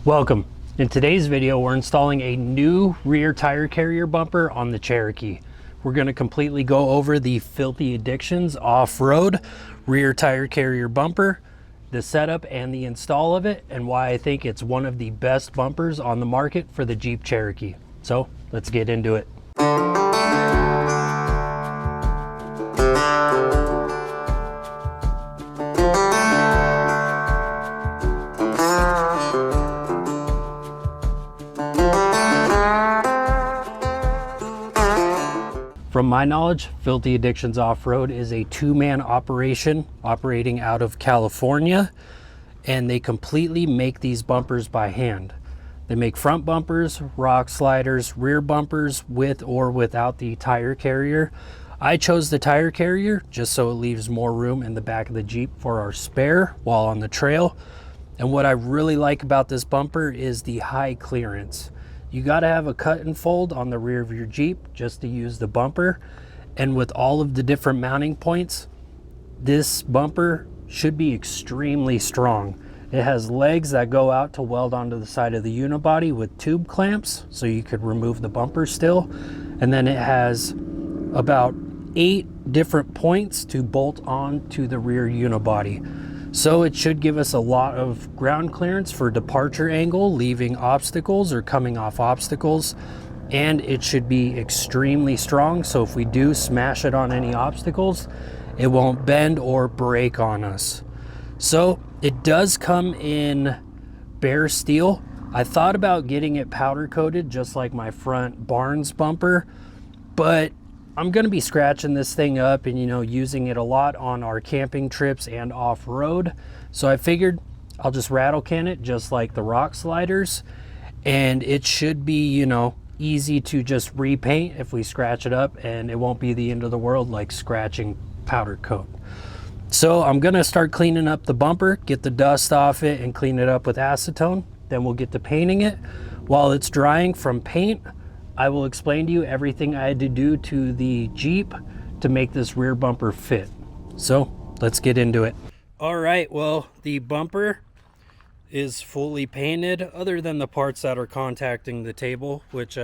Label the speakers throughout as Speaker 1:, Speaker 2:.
Speaker 1: Welcome. In today's video, we're installing a new rear tire carrier bumper on the Cherokee. We're going to completely go over the Filthy Addictions Offroad rear tire carrier bumper, the setup and the install of it, and why I think it's one of the best bumpers on the market for the Jeep Cherokee. So let's get into it. From my knowledge, Filthy Addictions Offroad is a two-man operation operating out of California, and they completely make these bumpers by hand. They make front bumpers, rock sliders, rear bumpers with or without the tire carrier. I chose the tire carrier just so it leaves more room in the back of the Jeep for our spare while on the trail. And what I really like about this bumper is the high clearance. You got to have a cut and fold on the rear of your Jeep just to use the bumper. And with all of the different mounting points, this bumper should be extremely strong. It has legs that go out to weld onto the side of the unibody with tube clamps, so you could remove the bumper still. And then it has about 8 different points to bolt on to the rear unibody. So it should give us a lot of ground clearance for departure angle, leaving obstacles or coming off obstacles. And it should be extremely strong, so if we do smash it on any obstacles, it won't bend or break on us. So it does come in bare steel. I thought about getting it powder coated just like my front Barnes bumper, but I'm going to be scratching this thing up and, using it a lot on our camping trips and off-road. So I figured I'll just rattle can it just like the rock sliders, and it should be, easy to just repaint if we scratch it up, and it won't be the end of the world like scratching powder coat. So I'm going to start cleaning up the bumper, get the dust off it and clean it up with acetone. Then we'll get to painting it. While it's drying from paint, I will explain to you everything I had to do to the Jeep to make this rear bumper fit. So let's get into it. All right, well, the bumper is fully painted other than the parts that are contacting the table, which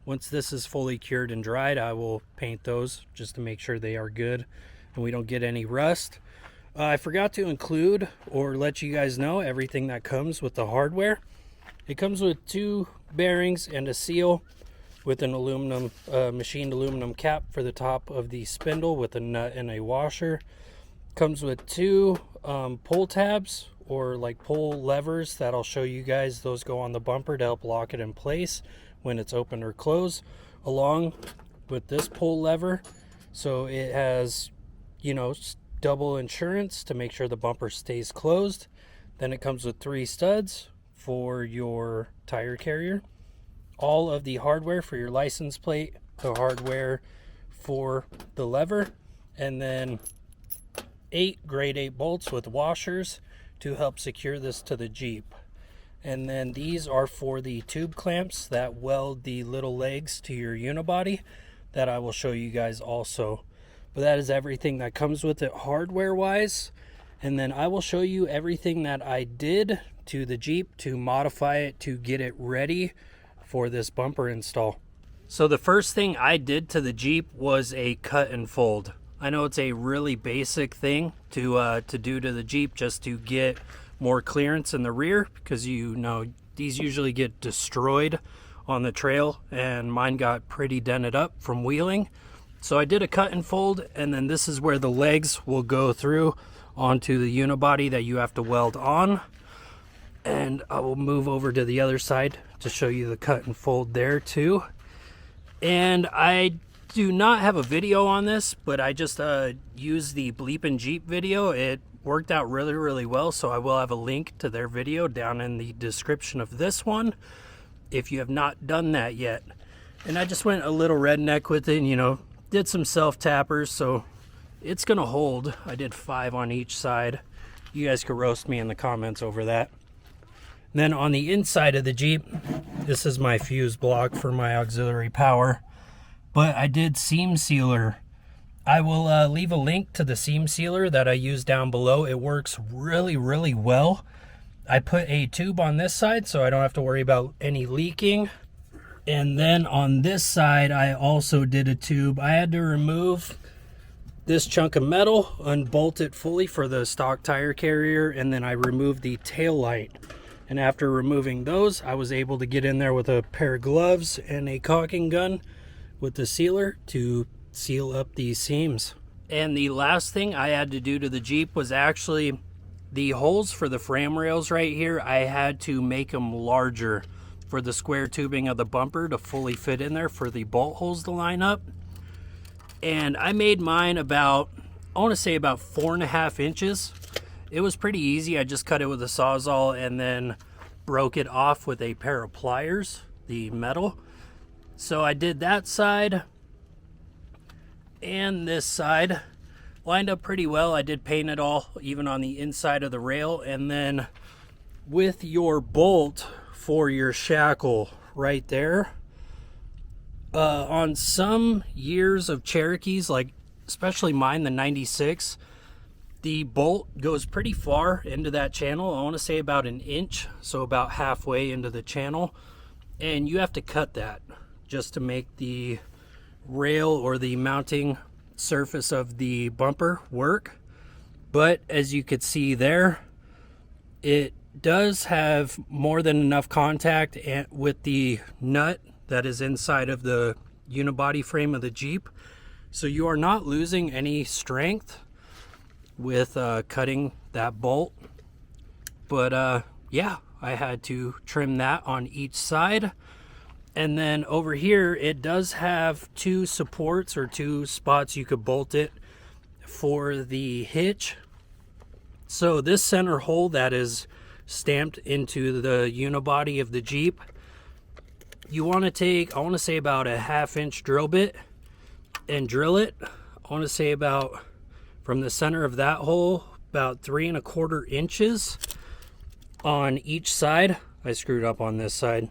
Speaker 1: once this is fully cured and dried, I will paint those just to make sure they are good and we don't get any rust. I forgot to include or let you guys know everything that comes with the hardware. It comes with 2 bearings and a seal, with an aluminum machined aluminum cap for the top of the spindle with a nut and a washer. Comes with 2 pull tabs or like pull levers that I'll show you guys. Those go on the bumper to help lock it in place when it's open or closed, along with this pull lever. So it has, double insurance to make sure the bumper stays closed. Then it comes with 3 studs for your tire carrier, all of the hardware for your license plate, the hardware for the lever, and then 8 grade 8 bolts with washers to help secure this to the Jeep. And then these are for the tube clamps that weld the little legs to your unibody that I will show you guys also. But that is everything that comes with it hardware wise. And then I will show you everything that I did to the Jeep to modify it to get it ready for this bumper install. So the first thing I did to the Jeep was a cut and fold. I know it's a really basic thing to do to the Jeep just to get more clearance in the rear, because these usually get destroyed on the trail, and mine got pretty dented up from wheeling. So I did a cut and fold, and then this is where the legs will go through onto the unibody that you have to weld on. And I will move over to the other side to show you the cut and fold there too. And I do not have a video on this, but I just used the Bleepin' Jeep video. It worked out really well, so I will have a link to their video down in the description of this one if you have not done that yet. And I just went a little redneck with it, did some self tappers, so it's gonna hold. I did 5 on each side. You guys could roast me in the comments over that. And then on the inside of the Jeep, this is my fuse block for my auxiliary power, but I did seam sealer. I will leave a link to the seam sealer that I use down below. It works really well. I put a tube on this side so I don't have to worry about any leaking. And then on this side, I also did a tube. I had to remove this chunk of metal, unbolt it fully for the stock tire carrier, and then I removed the tail light. And after removing those, I was able to get in there with a pair of gloves and a caulking gun with the sealer to seal up these seams. And the last thing I had to do to the Jeep was actually the holes for the frame rails right here. I had to make them larger for the square tubing of the bumper to fully fit in there for the bolt holes to line up. And I made mine about, I want to say about 4.5 inches. It was pretty easy. I just cut it with a Sawzall and then broke it off with a pair of pliers, the metal. So I did that side and this side. Lined up pretty well. I did paint it all, even on the inside of the rail. And then with your bolt for your shackle right there, on some years of Cherokees, like especially mine, the 96, the bolt goes pretty far into that channel. I want to say about 1 inch, so about halfway into the channel. And you have to cut that just to make the rail or the mounting surface of the bumper work. But as you could see there, it does have more than enough contact with the nut that is inside of the unibody frame of the Jeep, so you are not losing any strength with cutting that bolt. But yeah, I had to trim that on each side. And then over here, it does have 2 supports or 2 spots you could bolt it for the hitch. So this center hole that is stamped into the unibody of the Jeep, you want to take, I want to say about a 1/2 inch drill bit and drill it. I want to say about, from the center of that hole, about 3¼ inches on each side. I screwed up on this side.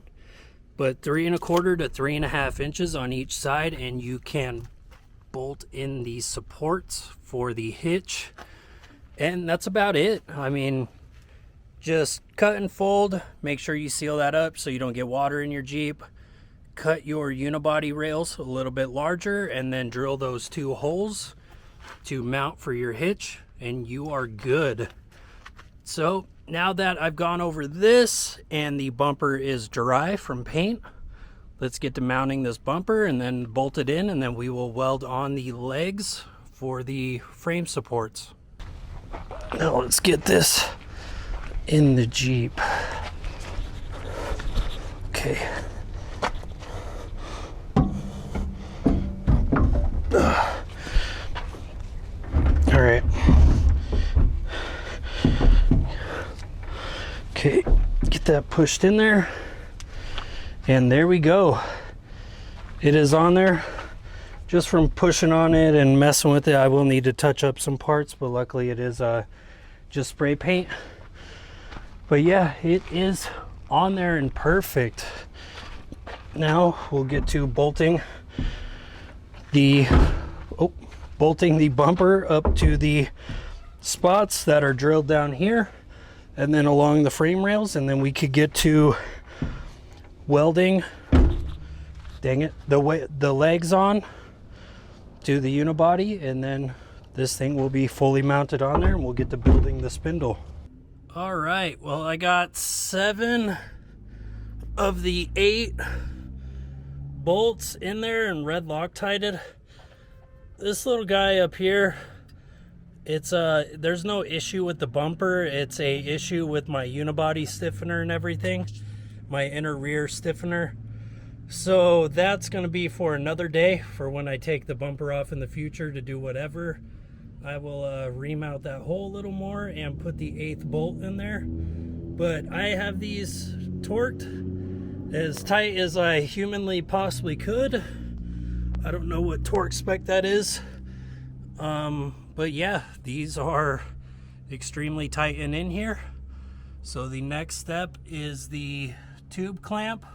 Speaker 1: But 3¼ to 3½ inches on each side, and you can bolt in the supports for the hitch. And that's about it. I mean, just cut and fold, make sure you seal that up so you don't get water in your Jeep. Cut your unibody rails a little bit larger and then drill those 2 holes to mount for your hitch, and you are good. So now that I've gone over this and the bumper is dry from paint, let's get to mounting this bumper and then bolt it in, and then we will weld on the legs for the frame supports. Now let's get this in the Jeep. Okay. All right. Okay, get that pushed in there, and there we go. It is on there. Just from pushing on it and messing with it, I will need to touch up some parts, but luckily it is just spray paint. But yeah, it is on there and perfect. Now we'll get to bolting the bumper up to the spots that are drilled down here, and then along the frame rails, and then we could get to welding, dang it, the legs on to the unibody, and then this thing will be fully mounted on there, and we'll get to building the spindle. All right, well, I got 7 of the 8 bolts in there and red Loctited. This little guy up here, it's there's no issue with the bumper. It's a issue with my unibody stiffener and everything, my inner rear stiffener. So that's going to be for another day, for when I take the bumper off in the future to do whatever. I will remount that hole a little more and put the 8th bolt in there. But I have these torqued as tight as I humanly possibly could. I don't know what torque spec that is. But yeah, these are extremely tight and in here. So the next step is the tube clamp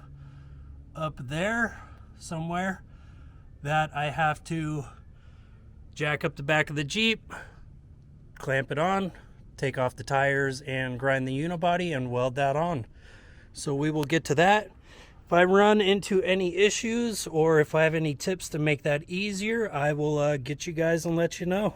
Speaker 1: up there somewhere that I have to jack up the back of the Jeep, clamp it on take off the tires and grind the unibody and weld that on. So we will get to that. If I run into any issues or if I have any tips to make that easier, I will get you guys and let you know.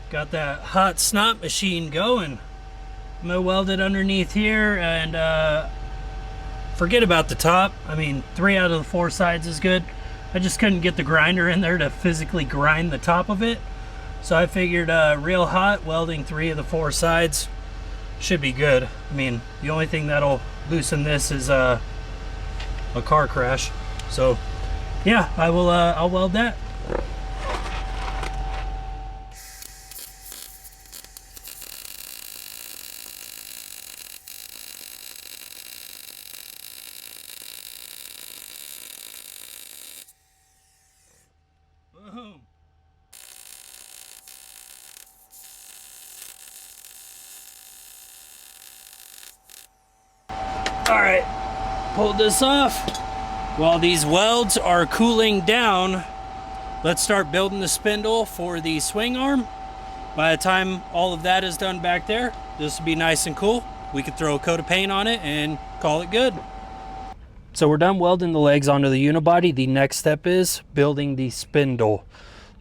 Speaker 1: Got that hot snot machine going. I'm gonna weld it underneath here and forget about the top. I mean, 3 out of the 4 sides is good. I just couldn't get the grinder in there to physically grind the top of it. So I figured real hot, welding 3 of the 4 sides should be good. I mean, the only thing that'll loosen this is a car crash. So yeah, I'll weld that. Boom. All right, pulled this off. While these welds are cooling down, let's start building the spindle for the swing arm. By the time all of that is done back there, this will be nice and cool. We could throw a coat of paint on it and call it good. So we're done welding the legs onto the unibody. The next step is building the spindle.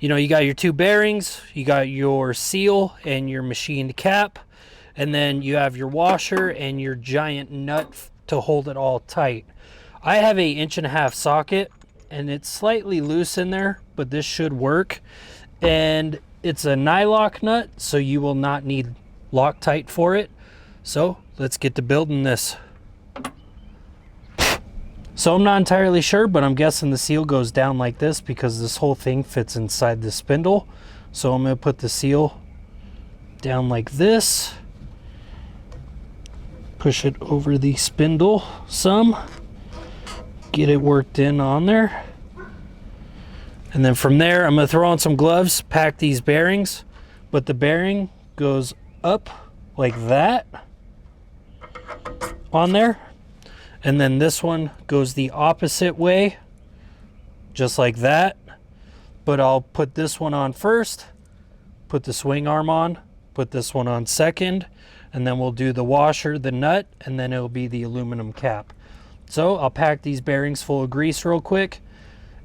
Speaker 1: You know, you got your 2 bearings, you got your seal and your machined cap, and then you have your washer and your giant nut to hold it all tight. I have a 1.5 inch socket and it's slightly loose in there, but this should work. And it's a nylock nut, so you will not need Loctite for it. So let's get to building this. So I'm not entirely sure, but I'm guessing the seal goes down like this because this whole thing fits inside the spindle. So I'm going to put the seal down like this. Push it over the spindle some. Get it worked in on there. And then from there, I'm going to throw on some gloves, pack these bearings. But the bearing goes up like that on there. And then this one goes the opposite way, just like that. But I'll put this one on first, put the swing arm on, put this one on second, and then we'll do the washer, the nut, and then it'll be the aluminum cap. So I'll pack these bearings full of grease real quick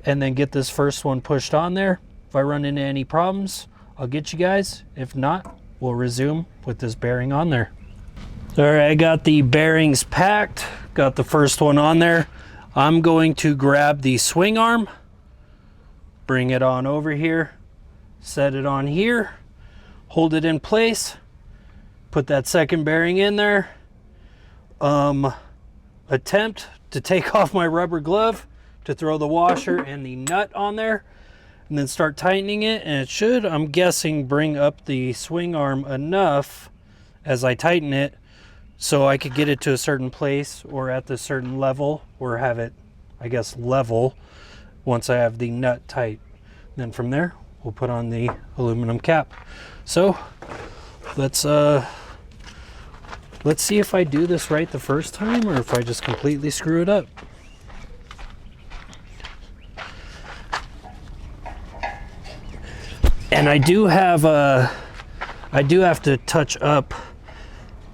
Speaker 1: and then get this first one pushed on there. If I run into any problems, I'll get you guys. If not, we'll resume with this bearing on there. All right, I got the bearings packed, got the first one on there. I'm going to grab the swing arm, bring it on over here, set it on here, hold it in place, put that second bearing in there, attempt to take off my rubber glove to throw the washer and the nut on there, and then start tightening it, and it should, I'm guessing, bring up the swing arm enough as I tighten it so I could get it to a certain place or at the certain level, or have it, I guess, level once I have the nut tight. And then from there, we'll put on the aluminum cap. So let's see if I do this right the first time or if I just completely screw it up. And I do have to touch up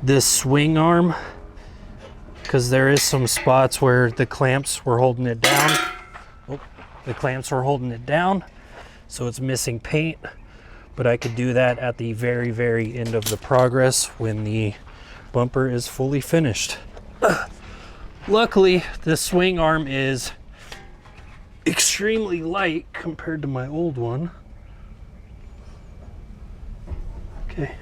Speaker 1: this swing arm because there is some spots where the clamps were holding it down. Oh, the clamps were holding it down, so it's missing paint. But I could do that at the very, very end of the progress when the bumper is fully finished. Luckily, the swing arm is extremely light compared to my old one. Okay.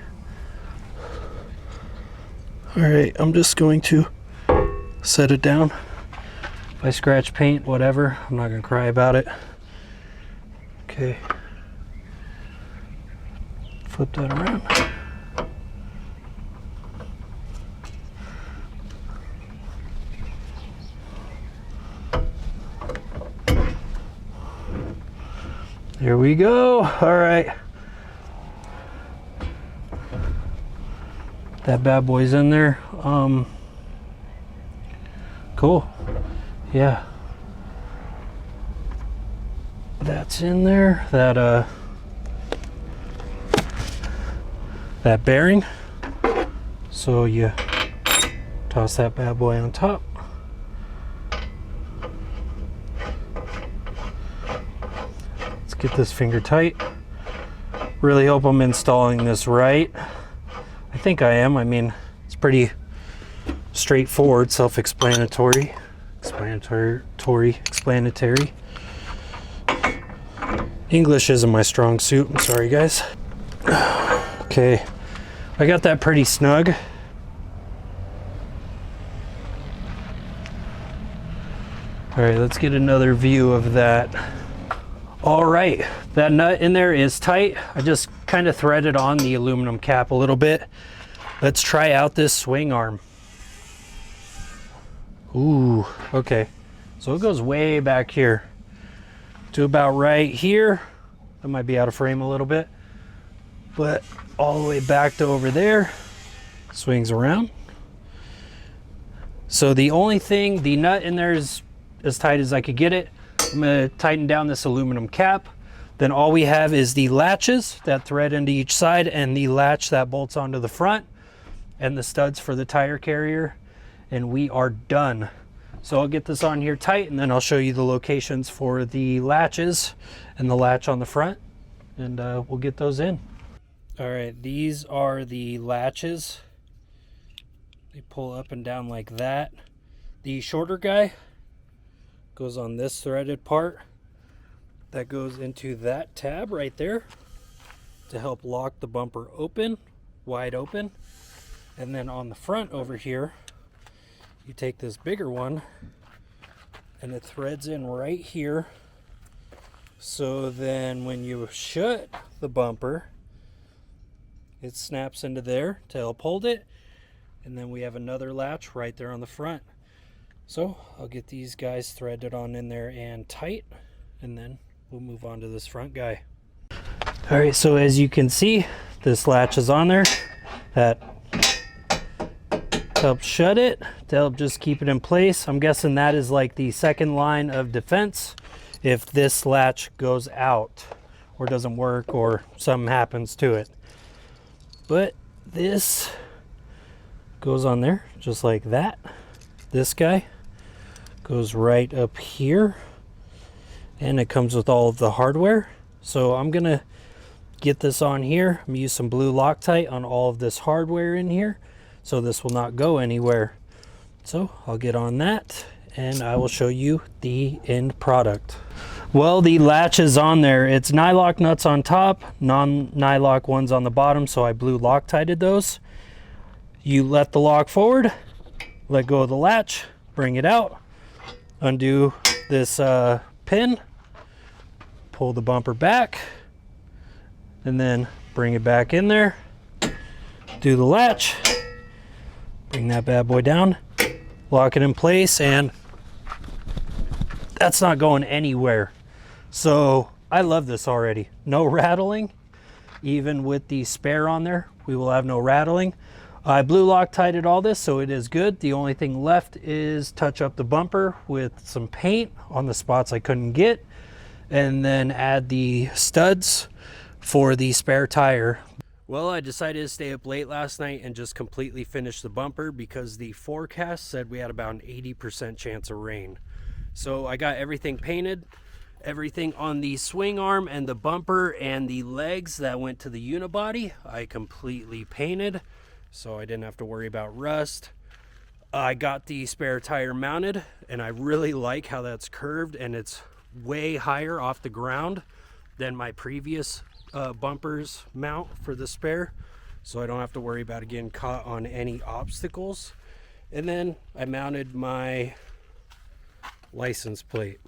Speaker 1: All right, I'm just going to set it down. If I scratch paint, whatever, I'm not gonna cry about it. Okay. Flip that around. Here we go. All right. That bad boy's in there. Cool. Yeah. That's in there. That bearing. So you toss that bad boy on top. Let's get this finger tight. Really hope I'm installing this right. I think I am. I mean, it's pretty straightforward, self-explanatory. Explanatory. English isn't my strong suit. I'm sorry, guys. Okay, I got that pretty snug. All right, let's get another view of that. All right, that nut in there is tight. I just kind of threaded on the aluminum cap a little bit. Let's try out this swing arm. Ooh, okay. So it goes way back here to about right here. That might be out of frame a little bit, but all the way back to over there. Swings around. So the only thing, the nut in there is as tight as I could get it. I'm gonna tighten down this aluminum cap. Then all we have is the latches that thread into each side and the latch that bolts onto the front and the studs for the tire carrier, and we are done. So I'll get this on here tight, and then I'll show you the locations for the latches and the latch on the front, and we'll get those in. All right, these are the latches. They pull up and down like that. The shorter guy goes on this threaded part that goes into that tab right there to help lock the bumper open, wide open. And then on the front over here, you take this bigger one and it threads in right here. So then when you shut the bumper, it snaps into there to help hold it. And then we have another latch right there on the front. So I'll get these guys threaded on in there and tight, and then we'll move on to this front guy. All right, so as you can see, this latch is on there. That helps shut it, to help just keep it in place. I'm guessing that is like the second line of defense if this latch goes out or doesn't work or something happens to it. But this goes on there just like that. This guy goes right up here, and it comes with all of the hardware. So I'm gonna get this on here. I'm gonna use some blue Loctite on all of this hardware in here, so this will not go anywhere. So I'll get on that, and I will show you the end product. Well, the latch is on there. It's nylock nuts on top, non-nylock ones on the bottom, so I blue Loctited those. You let the lock forward, let go of the latch, bring it out, undo this pin, pull the bumper back, and then bring it back in there, do the latch, bring that bad boy down, lock it in place, and that's not going anywhere. So I love this already. No rattling. Even with the spare on there, we will have no rattling. I blue Loctited all this, so it is good. The only thing left is touch up the bumper with some paint on the spots I couldn't get, and then add the studs for the spare tire. Well, I decided to stay up late last night and just completely finish the bumper because the forecast said we had about an 80% chance of rain. So I got everything painted, everything on the swing arm and the bumper and the legs that went to the unibody, I completely painted, so I didn't have to worry about rust. I got the spare tire mounted, and I really like how that's curved, and it's way higher off the ground than my previous bumpers mount for the spare, so I don't have to worry about getting caught on any obstacles. And then I mounted my license plate,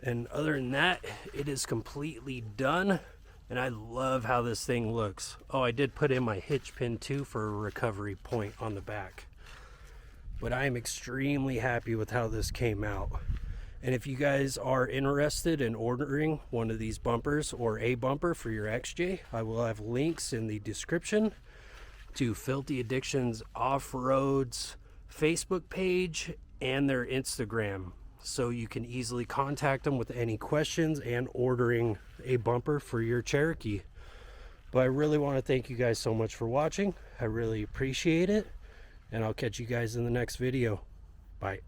Speaker 1: and other than that, it is completely done, and I love how this thing looks. Oh, I did put in my hitch pin too for a recovery point on the back, but I am extremely happy with how this came out. And if you guys are interested in ordering one of these bumpers or a bumper for your XJ, I will have links in the description to Filthy Addictions Offroad's Facebook page and their Instagram, so you can easily contact them with any questions and ordering a bumper for your Cherokee. But I really want to thank you guys so much for watching. I really appreciate it, and I'll catch you guys in the next video. Bye.